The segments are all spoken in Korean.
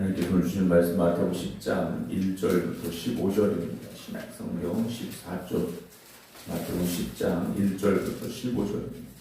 하나님께서 오늘 주신 말씀 마태복음 10장 1절부터 15절입니다. 신약성경 14쪽 마태복음 10장 1절부터 15절입니다.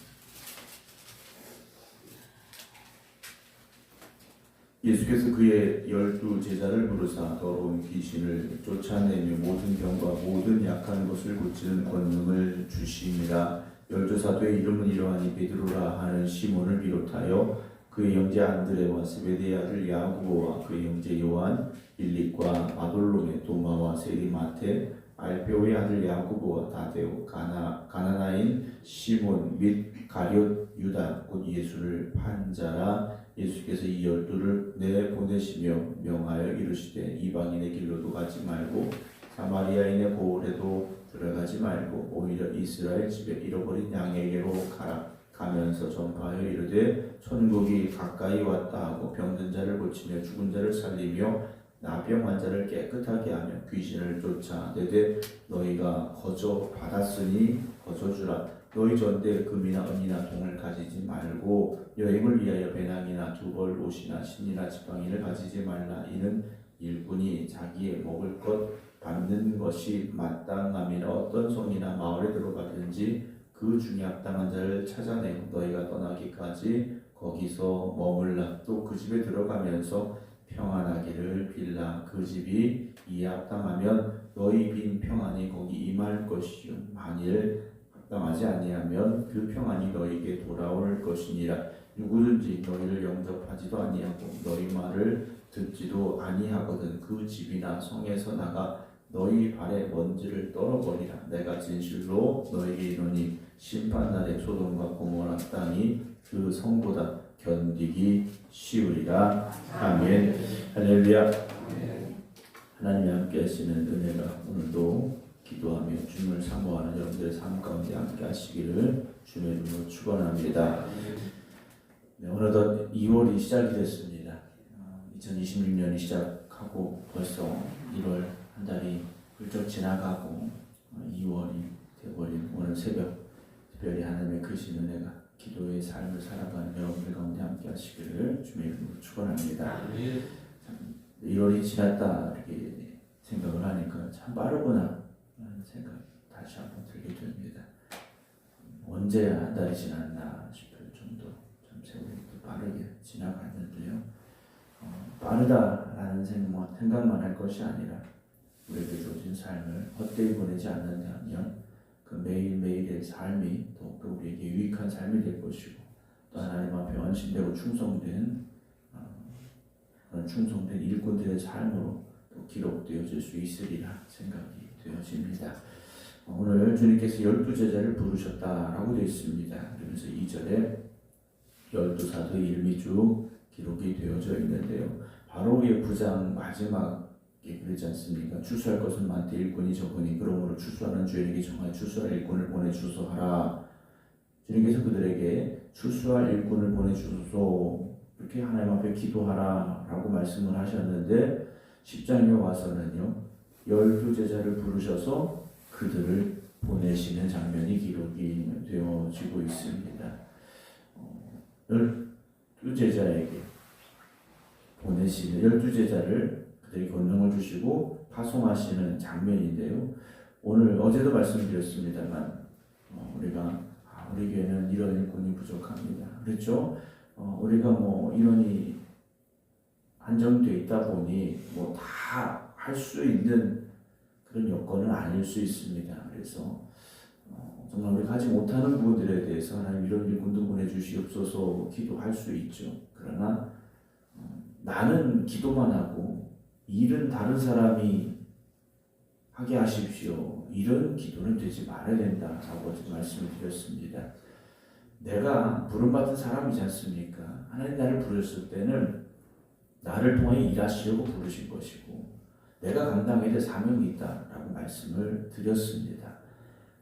예수께서 그의 12 제자를 부르사 더러운 귀신을 쫓아내며 모든 병과 모든 약한 것을 고치는 권능을 주시니라. 12사도의 이름은 이러하니 베드로라 하는 시몬을 비롯하여 그의 형제 안드레와 세베대의 아들 야고보와 그의 형제 요한, 빌립과 바돌로메, 도마와 세리마테, 알페오의 아들 야고보와 다데오, 가나나인 시몬 및 가룟 유다 곧 예수를 판 자라. 예수께서 이 12를 내보내시며 명하여 이르시되 이방인의 길로도 가지 말고 사마리아인의 고을에도 들어가지 말고 오히려 이스라엘 집에 잃어버린 양에게로 가면서 전파하여 이르되 천국이 가까이 왔다 하고 병든 자를 고치며 죽은 자를 살리며 나병 환자를 깨끗하게 하며 귀신을 쫓아내되 너희가 거저 받았으니 거저 주라. 너희 전대 금이나 은이나 동을 가지지 말고 여행을 위하여 배낭이나 두벌 옷이나 신이나 지팡이를 가지지 말라. 이는 일꾼이 자기의 먹을 것 받는 것이 마땅함이나 어떤 성이나 마을에 들어가든지 그 중에 합당한 자를 찾아내고 너희가 떠나기까지 거기서 머물라. 또 그 집에 들어가면서 평안하기를 빌라. 그 집이 이에 합당하면 너희 빈 평안이 거기 임할 것이요 만일 합당하지 아니하면 그 평안이 너희에게 돌아올 것이니라. 누구든지 너희를 영접하지도 아니하고 너희 말을 듣지도 아니하거든 그 집이나 성에서 나가 너희 발에 먼지를 떨어버리라. 내가 진실로 너희에게 이르노니 심판날에 소돔과 고모라 땅이 그 성보다 견디기 쉬우리라. 아멘. 할렐루야. 하나님이 함께 하시는 은혜가 오늘도 기도하며 주님을 사모하는 여러분들의 삶 가운데 함께 하시기를 주님의 이름으로 축원합니다. 네, 어느덧 2월이 시작이 됐습니다. 2026년이 시작하고 벌써 1월 한 달이 훌쩍 지나가고 2월이 되어버린 오늘 새벽 특별히 하나님의 크신 은혜가 기도의 삶을 살아가는 여러분들 가운데 함께 하시기를 주님의 이름으로 축원합니다. 1월이 지났다 이렇게 생각을 하니까 참 빠르구나 라는 생각이 다시 한번 들게 됩니다. 언제 한 달이 지났나 싶을 정도 참 세월이 또 빠르게 지나갔는데요. 빠르다라는 생각만 할 것이 아니라 우리에게 주어진 삶을 헛되이 보내지 않는다면 그 매일매일의 삶이 더욱더 우리에게 유익한 삶이 될 것이고 또 하나님 앞에 헌신되고 충성된 그런 충성된 일꾼들의 삶으로 또 기록되어질 수 있으리라 생각이 되어집니다. 오늘 주님께서 12 제자를 부르셨다라고 되어 있습니다. 그러면서 2절에 12사도의 이름이 쭉 기록이 되어져 있는데요. 바로 위에 9장 마지막에 그러지 않습니까? 추수할 것은 많되 일꾼이 적으니 그러므로 추수하는 주에게 정하여 추수할 일꾼을 보내주소서 하라. 주님께서 그들에게 추수할 일꾼을 보내주소서 이렇게 하나님 앞에 기도하라 라고 말씀을 하셨는데 10장에 와서는요 12 제자를 부르셔서 그들을 보내시는 장면이 기록이 되어지고 있습니다. 12 제자에게 보내시는 12 제자를 그들이 권능을 주시고 파송하시는 장면인데요. 오늘 어제도 말씀드렸습니다만 우리가 우리 교회는 이런 일꾼이 부족합니다. 그렇죠? 우리가 인원이 한정되어 있다 보니 다 할 수 있는 그런 여건은 아닐 수 있습니다. 그래서 정말 우리가 하지 못하는 부분들에 대해서 하나님 이런 일꾼도 보내주시옵소서 기도할 수 있죠. 그러나 나는 기도만 하고 일은 다른 사람이 하게 하십시오. 이런 기도는 되지 말아야 된다라고 말씀을 드렸습니다. 내가 부름받은 사람이지 않습니까? 하나님 나를 부르셨을 때는 나를 통해 일하시려고 부르신 것이고 내가 감당해야 될 사명이 있다라고 말씀을 드렸습니다.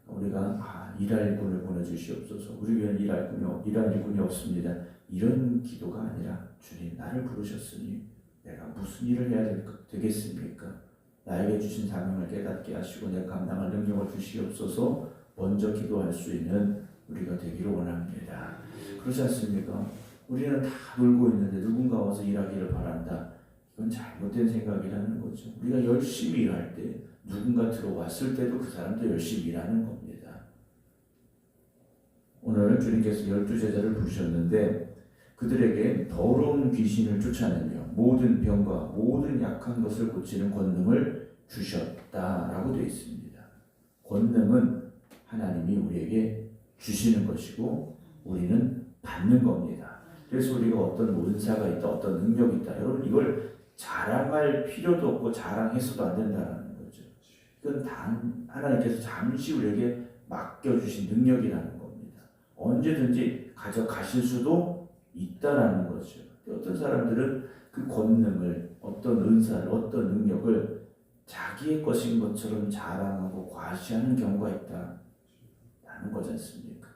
우리가 일할 일꾼을 보내주시옵소서. 우리 교회는 일할 일꾼이 없습니다. 이런 기도가 아니라 주님 나를 부르셨으니 내가 무슨 일을 해야 되겠습니까? 나에게 주신 사명을 깨닫게 하시고 내가 감당할 능력을 주시옵소서 먼저 기도할 수 있는 우리가 되기를 원합니다. 그렇지 않습니까? 우리는 다 놀고 있는데 누군가 와서 일하기를 바란다. 그건 잘못된 생각이라는 거죠. 우리가 열심히 일할 때 누군가 들어왔을 때도 그 사람도 열심히 일하는 겁니다. 오늘 주님께서 12제자를 부르셨는데 그들에게 더러운 귀신을 쫓아내며 모든 병과 모든 약한 것을 고치는 권능을 주셨다라고 되어 있습니다. 권능은 하나님이 우리에게 주시는 것이고 우리는 받는 겁니다. 그래서 우리가 어떤 은사가 있다, 어떤 능력이 있다, 여러분 이걸 자랑할 필요도 없고 자랑해서도 안 된다는 거죠. 이건 하나님께서 잠시 우리에게 맡겨주신 능력이라는 겁니다. 언제든지 가져가실 수도 있다라는 거죠. 어떤 사람들은 그 권능을, 어떤 은사를, 어떤 능력을 자기의 것인 것처럼 자랑하고 과시하는 경우가 있다라는 거지 않습니까?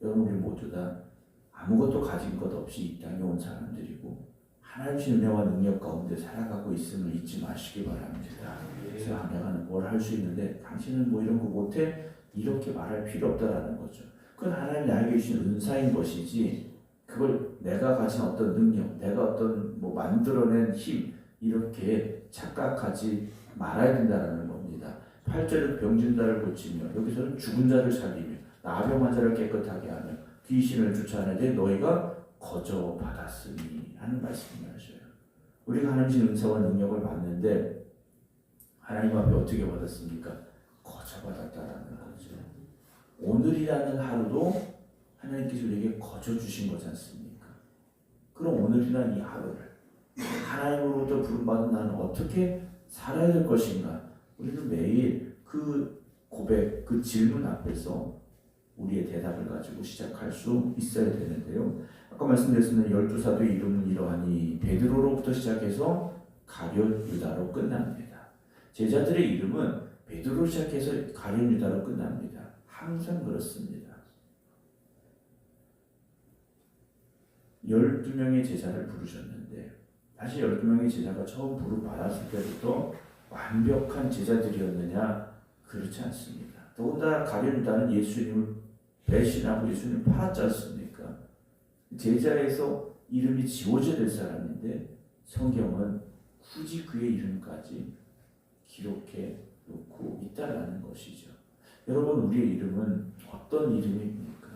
여러분 우리 모두 다 아무것도 가진 것 없이 이 땅에 온 사람들이고 하나님의 은혜와 능력 가운데 살아가고 있음을 잊지 마시기 바랍니다. 그래서 내가 뭘 할 수 있는데 당신은 뭐 이런 거 못해? 이렇게 말할 필요 없다라는 거죠. 그건 하나님이 나에게 주신 은사인 것이지 그걸 내가 가진 어떤 능력, 내가 어떤 뭐 만들어낸 힘 이렇게 착각하지 말아야 된다는 겁니다. 8절은 병진 자를 고치며 여기서는 죽은 자를 살리며 나병한 자를 깨끗하게 하며 귀신을 쫓아내되 너희가 거저 받았으니 하는 말씀을 하셔요. 우리가 하나님의 은사와 능력을 받는데 하나님 앞에 어떻게 받았습니까? 거저 받았다라는 거죠. 오늘이라는 하루도 하나님께서 우리에게 거저 주신 거지 않습니까? 그럼 오늘이라는 이 하루를 하나님으로부터 부름받은 나는 어떻게 살아야 될 것인가? 우리는 매일 그 고백, 그 질문 앞에서 우리의 대답을 가지고 시작할 수 있어야 되는데요. 아까 말씀드렸습니다. 12사도의 이름은 이러하니 베드로로부터 시작해서 가룟 유다로 끝납니다. 제자들의 이름은 베드로로 시작해서 가룟 유다로 끝납니다. 항상 그렇습니다. 12명의 제자를 부르셨는데 사실 12명의 제자가 처음 부름받았을 때부터 완벽한 제자들이었느냐? 그렇지 않습니다. 더군다나 가룟 유다는 예수님을 배신하고 예수님을 팔았지 않습니까? 제자에서 이름이 지워져야 될 사람인데 성경은 굳이 그의 이름까지 기록해 놓고 있다라는 것이죠. 여러분 우리의 이름은 어떤 이름입니까?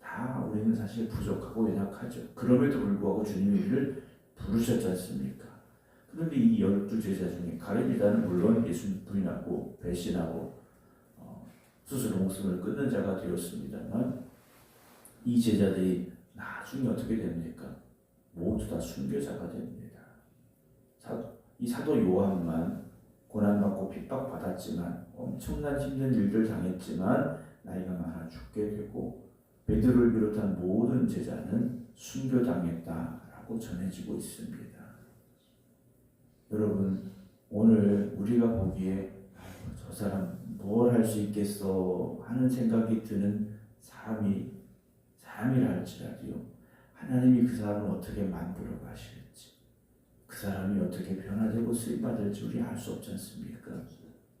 다 우리는 사실 부족하고 연약하죠. 그럼에도 불구하고 주님의 이름을 부르셨지 않습니까? 그런데 이 12제자 중에 가룟 유다는 물론 예수님 부인하고 배신하고 스스로 목숨을 끊는 자가 되었습니다만 이 제자들이 나중에 어떻게 됩니까? 모두 다 순교자가 됩니다. 이 사도 요한만 고난받고 핍박받았지만 엄청난 힘든 일들 당했지만 나이가 많아 죽게 되고 베드로를 비롯한 모든 제자는 순교당했다라고 전해지고 있습니다. 여러분 오늘 우리가 보기에 저 사람 뭘 할 수 있겠어 하는 생각이 드는 사람이라 할지라도요. 하나님이 그 사람을 어떻게 만들어 가실지 그 사람이 어떻게 변화되고 쓰임받을지 우리 알 수 없지 않습니까?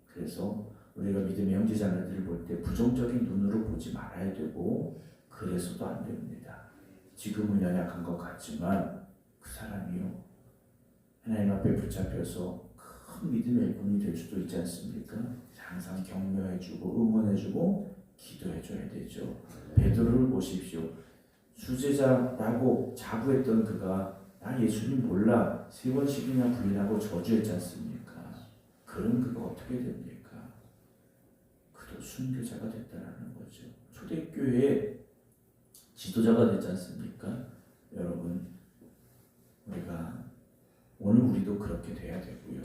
그래서 우리가 믿음의 형제자매들을 볼 때 부정적인 눈으로 보지 말아야 되고 그래서도 안 됩니다. 지금은 연약한 것 같지만 그 사람이요 하나님 앞에 붙잡혀서 큰 믿음의 일꾼이 될 수도 있지 않습니까? 항상 격려해주고 응원해주고 기도해줘야 되죠. 베드로를 보십시오. 수제자라고 자부했던 그가 나 예수님 몰라 3번씩이나 부인하고 저주했지 않습니까? 그런 그가 어떻게 됩니까? 그도 순교자가 됐다는 거죠. 초대교회의 지도자가 됐지 않습니까? 여러분 오늘 우리도 그렇게 돼야 되고요.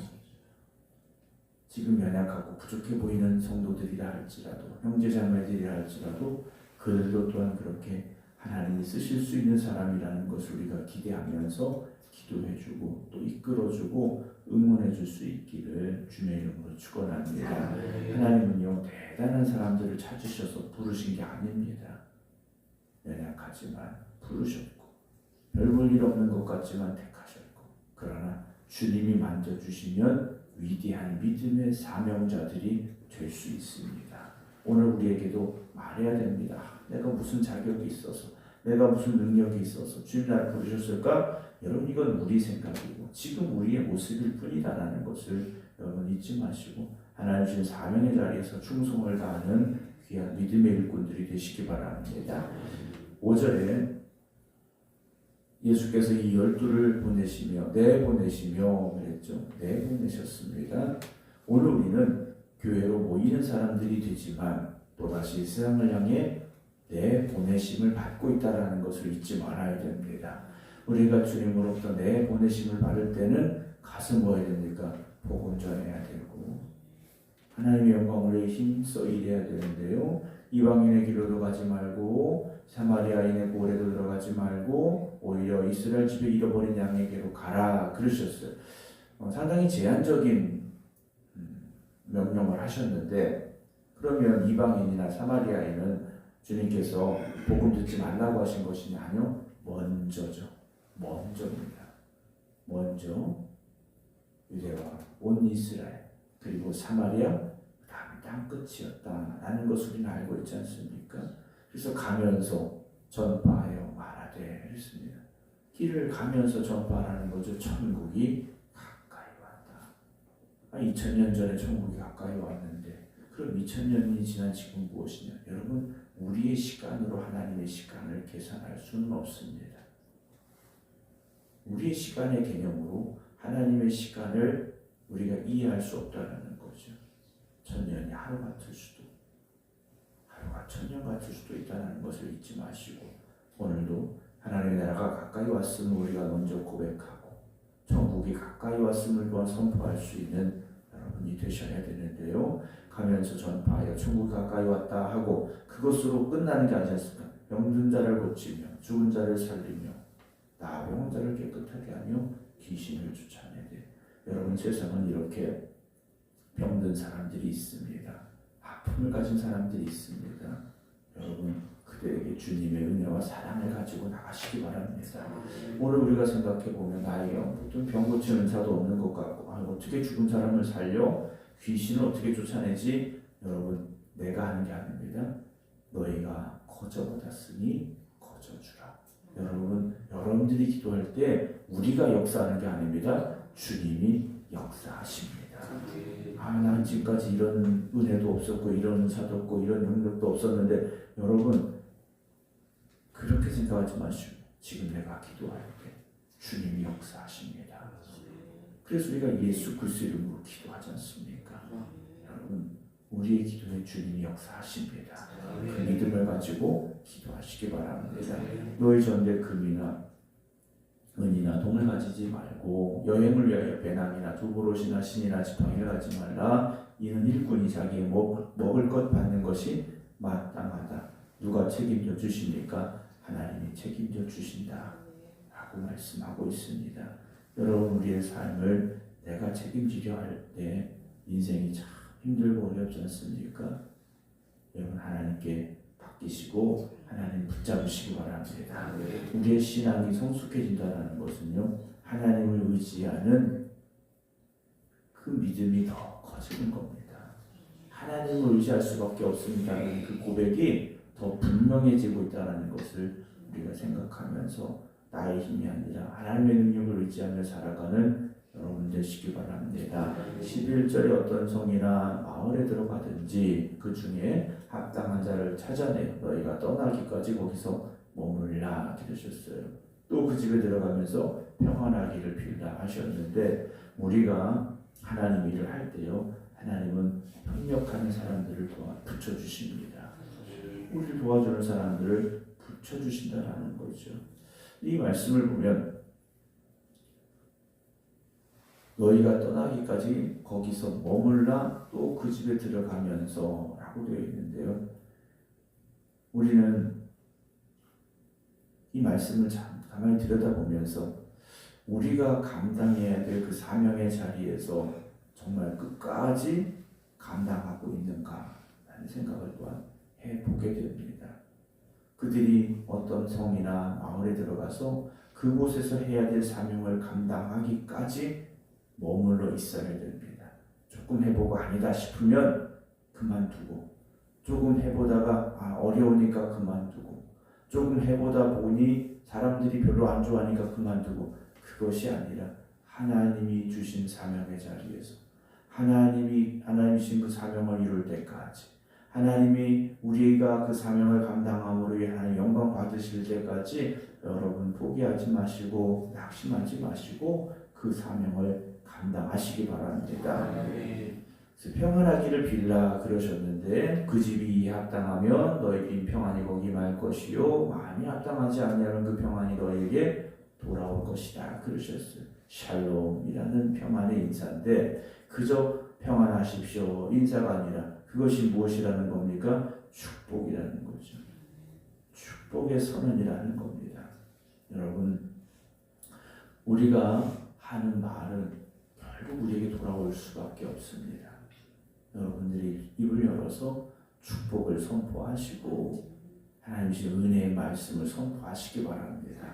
지금 연약하고 부족해 보이는 성도들이라 할지라도 형제자매들이라 할지라도 그들도 또한 그렇게 하나님이 쓰실 수 있는 사람이라는 것을 우리가 기대하면서 기도해주고 또 이끌어주고 응원해줄 수 있기를 주님의 이름으로 축원합니다. 하나님은요 대단한 사람들을 찾으셔서 부르신 게 아닙니다. 연약하지만 부르셨고 별 볼 일 없는 것 같지만 택하셨고 그러나 주님이 만져주시면 위대한 믿음의 사명자들이 될 수 있습니다. 오늘 우리에게도 말해야 됩니다. 내가 무슨 자격이 있어서 내가 무슨 능력이 있어서 주님 나를 부르셨을까? 여러분 이건 우리 생각이고 지금 우리의 모습일 뿐이다라는 것을 여러분 잊지 마시고 하나님 주신 사명의 자리에서 충성을 다하는 귀한 믿음의 일꾼들이 되시기 바랍니다. 5절에 예수께서 이 12를 보내시며 내보내시며 그랬죠. 내보내셨습니다. 오늘 우리는 교회로 모이는 사람들이 되지만 또다시 세상을 향해 내보내심을 받고 있다는 것을 잊지 말아야 됩니다. 우리가 주님으로부터 내보내심을 받을 때는 가서 뭐 해야 됩니까? 복음 전해야 되고 하나님의 영광을 위해 힘써 일해야 되는데요. 이방인의 길로도 가지 말고 사마리아인의 고래도 들어가지 말고 오히려 이스라엘 집에 잃어버린 양에게로 가라 그러셨어요. 상당히 제한적인 명령을 하셨는데 그러면 이방인이나 사마리아인은 주님께서 복음 듣지 말라고 하신 것이냐? 아니요. 먼저죠. 먼저입니다. 먼저 유대와 온 이스라엘 그리고 사마리아 다음이 땅 끝이었다라는 것을 우리는 알고 있지 않습니까? 그래서 가면서 전파하여 말하되 그랬습니다. 길을 가면서 전파하라는 거죠. 천국이 가까이 왔다. 2000년 전에 천국이 가까이 왔는데 그럼 2000년이 지난 지금 무엇이냐? 여러분 우리의 시간으로 하나님의 시간을 계산할 수는 없습니다. 우리의 시간의 개념으로 하나님의 시간을 우리가 이해할 수 없다는 거죠. 1000년이 하루 같을 수도 하루가 1000년 같을 수도 있다는 것을 잊지 마시고 오늘도 하나님의 나라가 가까이 왔음을 우리가 먼저 고백하고 천국이 가까이 왔음을 또한 선포할 수 있는 여러분이 되셔야 되는데요. 가면서 전파하여 천국이 가까이 왔다 하고 그것으로 끝나는 게 아니지 않습니까? 병든 자를 고치며 죽은 자를 살리며 나병 자를 깨끗하게 하며 귀신을 쫓아내되 여러분 세상은 이렇게 병든 사람들이 있습니다. 아픔을 가진 사람들이 있습니다. 여러분 그들에게 주님의 은혜와 사랑을 가지고 나가시기 바랍니다. 오늘 우리가 생각해보면 나에게 어떤 병 고치는 은사도 없는 것 같고 어떻게 죽은 사람을 살려 귀신을 어떻게 쫓아내지? 여러분 내가 하는 게 아닙니다. 너희가 거저받았으니 거저주라. 여러분 여러분들이 기도할 때 우리가 역사하는 게 아닙니다. 주님이 역사하십니다. 난 지금까지 이런 은혜도 없었고 이런 은사도 없고 이런 능력도 없었는데 여러분 그렇게 생각하지 마시고 지금 내가 기도할 때 주님이 역사하십니다. 그래서 우리가 예수 그리스도 이름으로 기도하지 않습니까? 여러분 우리의 기도에 주님이 역사하십니다. 그 믿음을 가지고 기도하시기 바랍니다. 너희 전대 금이나 은이나 동을 가지지 말고 여행을 위하여 배낭이나 두보롯이나 신이나 지팡이를 가지 말라. 이는 일꾼이 자기의 먹을 것 받는 것이 마땅하다. 누가 책임져 주십니까? 하나님이 책임져 주신다 라고 말씀하고 있습니다. 여러분 우리의 삶을 내가 책임지려 할 때 인생이 참 힘들고 어렵지 않습니까? 여러분 하나님께 맡기시고 하나님 붙잡으시기 바랍니다. 우리의 신앙이 성숙해진다는 것은요 하나님을 의지하는 그 믿음이 더 커지는 겁니다. 하나님을 의지할 수밖에 없습니다는 그 고백이 더 분명해지고 있다는 것을 우리가 생각하면서 나의 힘이 아니라 하나님의 능력을 의지하며 살아가는 여러분 되시기 바랍니다. 11절에 어떤 성이나 마을에 들어가든지 그 중에 합당한 자를 찾아내 너희가 떠나기까지 거기서 머물라 그러셨어요. 또 그 집에 들어가면서 평안하기를 빌라 하셨는데 우리가 하나님 일을 할 때요 하나님은 협력하는 사람들을 붙여주십니다. 우리를 도와주는 사람들을 붙여주신다라는 거죠. 이 말씀을 보면 너희가 떠나기까지 거기서 머물라 또 그 집에 들어가면서 라고 되어 있는데요. 우리는 이 말씀을 가만히 들여다보면서 우리가 감당해야 될 그 사명의 자리에서 정말 끝까지 감당하고 있는가 라는 생각을 또한 해보게 됩니다. 그들이 어떤 성이나 마을에 들어가서 그곳에서 해야 될 사명을 감당하기까지 머물러 있어야 됩니다. 조금 해보고 아니다 싶으면 그만두고 조금 해보다가 어려우니까 그만두고 조금 해보다 보니 사람들이 별로 안 좋아하니까 그만두고, 그것이 아니라 하나님이 주신 사명의 자리에서 하나님이 주신 그 사명을 이룰 때까지, 하나님이 우리가 그 사명을 감당함으로 인해 하나님 영광 받으실 때까지 여러분 포기하지 마시고 낙심하지 마시고 그 사명을 감당하시기 바랍니다. 그래서 평안하기를 빌라 그러셨는데, 그 집이 합당하면 너에게 평안이 거기 말 것이요 마음이 합당하지 않냐면 그 평안이 너에게 돌아올 것이다 그러셨어요. 샬롬이라는 평안의 인사인데, 그저 평안하십시오 인사가 아니라 그것이 무엇이라는 겁니까? 축복이라는 거죠. 축복의 선언이라는 겁니다. 여러분, 우리가 하는 말은 결국 우리에게 돌아올 수밖에 없습니다. 여러분들이 입을 열어서 축복을 선포하시고 하나님의 은혜의 말씀을 선포하시기 바랍니다.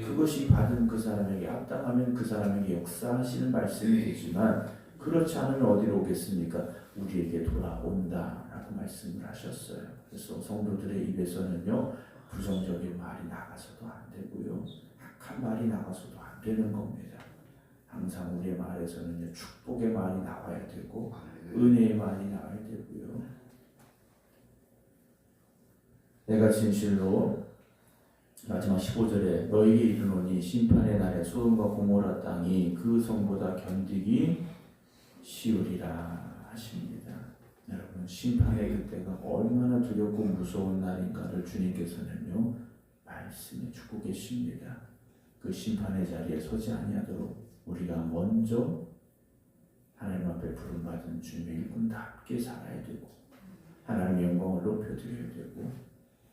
그것이 받은 그 사람에게 합당하면 그 사람에게 역사하시는 말씀이 되지만, 그렇지 않으면 어디로 오겠습니까? 우리에게 돌아온다라고 말씀을 하셨어요. 그래서 성도들의 입에서는요, 부정적인 말이 나가서도 안 되고요, 악한 말이 나가서도 안 되는 겁니다. 항상 우리의 말에서는요, 축복의 말이 나와야 되고 은혜의 말이 나와야 되고요. 내가 진실로, 마지막 15절에 너희에게 이르노니 심판의 날에 소돔과 고모라 땅이 그 성보다 견디기 쉬우리라 하십니다. 여러분, 심판의 그때가 얼마나 두렵고 무서운 날인가를 주님께서는요 말씀해 주고 계십니다. 그 심판의 자리에 서지 아니하도록 우리가 먼저 하나님 앞에 부름받은 주님의 일꾼답게 살아야 되고, 하나님의 영광을 높여드려야 되고,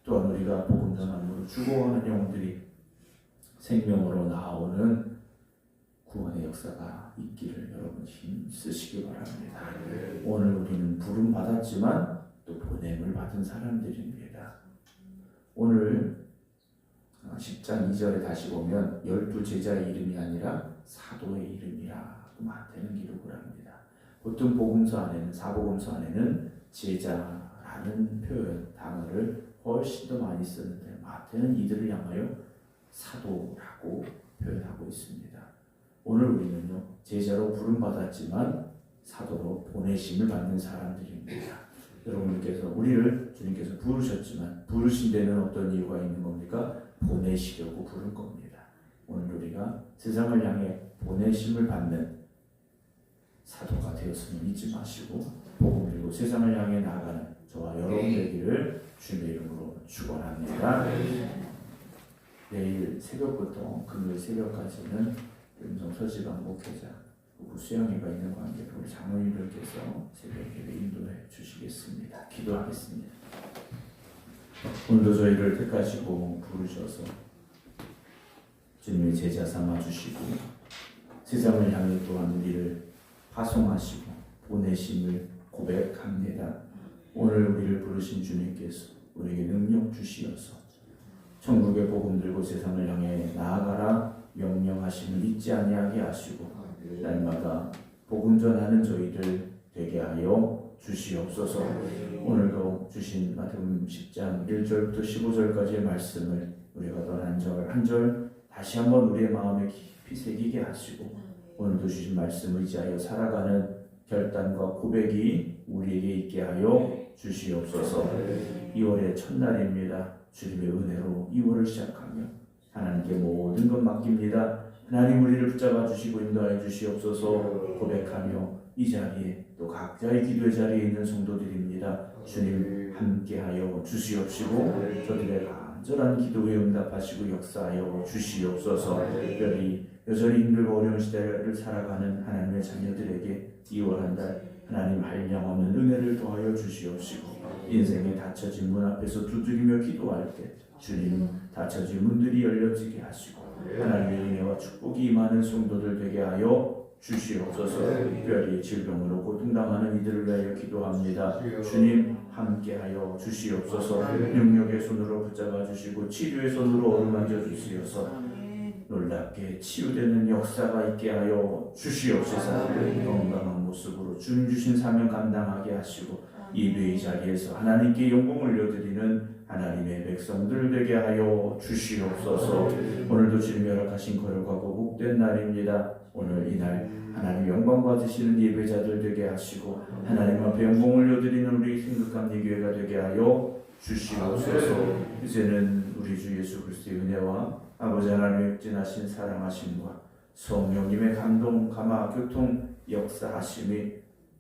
또한 우리가 복음 전함으로 죽어가는 영혼들이 생명으로 나오는 구원의 역사가 있기를 여러분 힘쓰시기 바랍니다. 오늘 우리는 부름 받았지만 또 보냄을 받은 사람들입니다. 오늘 10장 2절에 다시 보면 12제자의 이름이 아니라 사도의 이름이라고 마태는 기록을 합니다. 보통 복음서 안에는, 사복음서 안에는 제자라는 표현, 단어를 훨씬 더 많이 쓰는데, 마태는 이들을 향하여 사도라고 표현하고 있습니다. 오늘 우리는요, 제자로 부름받았지만 사도로 보내심을 받는 사람들입니다. 여러분께서 우리를 주님께서 부르셨지만, 부르신 데는 어떤 이유가 있는 겁니까? 보내시려고 부른 겁니다. 오늘 우리가 세상을 향해 보내심을 받는 사도가 되었음을 잊지 마시고, 복음 들고 세상을 향해 나아가는 저와 여러분 되기를 주님의 이름으로 축원합니다. 내일 새벽부터 금요일 새벽까지는 음성 서지방 목회자, 수양회가 있는 관계로 우리 장로님들께서 새벽 예배 인도해 주시겠습니다. 기도하겠습니다. 오늘도 저희를 택하시고 부르셔서 주님의 제자 삼아 주시고, 세상을 향해 또한 우리를 파송하시고 보내심을 고백합니다. 오늘 우리를 부르신 주님께서 우리에게 능력 주시어서 천국의 복음 들고 세상을 향해 나아가라 명령하심을 잊지 아니하게 하시고, 날마다 복음 전하는 저희들 되게 하여 주시옵소서. 오늘도 주신 마태복음 10장 1절부터 15절까지의 말씀을 우리가 한 절 한 절 다시 한번 우리의 마음에 깊이 새기게 하시고, 오늘도 주신 말씀 의지하여 살아가는 결단과 고백이 우리에게 있게 하여 주시옵소서. 2월의 첫날입니다. 주님의 은혜로 2월을 시작하며 하나님께 모든 것 맡깁니다. 하나님 우리를 붙잡아 주시고 인도하여 주시옵소서. 고백하며 이 자리에 또 각자의 기도의 자리에 있는 성도들입니다. 주님 함께하여 주시옵시고, 저들의 간절한 기도에 응답하시고 역사하여 주시옵소서. 특별히 여전히 힘들고 어려운 시대를 살아가는 하나님의 자녀들에게 2월 한 달 하나님 한량없는 은혜를 더하여 주시옵시고, 인생의 닫혀진 문 앞에서 두드리며 기도할 때 주님 닫혀진 문들이 열려지게 하시고 하나님의 은혜와 축복이 임하는 성도들 되게 하여 주시옵소서. 특별히 질병으로 고통당하는 이들을 위하여 기도합니다. 주님 함께하여 주시옵소서. 능력의 손으로 붙잡아 주시고 치료의 손으로 어루만져 주시옵소서. 놀랍게 치유되는 역사가 있게 하여 주시옵소서. 건강한 모습으로 주님 주신 사명 감당하게 하시고 예배의 자리에서 하나님께 영광을 올려드리는 하나님의 백성들 되게 하여 주시옵소서. 오늘도 주님이 허락하신 거룩하고 복된 날입니다. 오늘 이날 하나님 영광 받으시는 예배자들 되게 하시고 하나님 앞에 영광 올려드리는 우리 생각감리 교회가 되게 하여 주시옵소서. 이제는 우리 주 예수 그리스도의 은혜와 아버지 하나님의 역진하신 사랑하심과 성령님의 감동, 감화, 교통, 역사하심이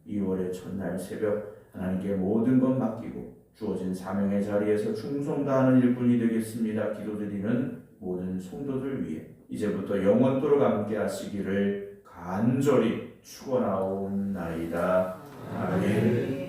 2월의 첫날 새벽 하나님께 모든 것 맡기고 주어진 사명의 자리에서 충성 다하는 일꾼이 되겠습니다. 기도드리는 모든 성도들 위해 이제부터 영원토록 함께 하시기를 간절히 축원하옵나이다. 아멘.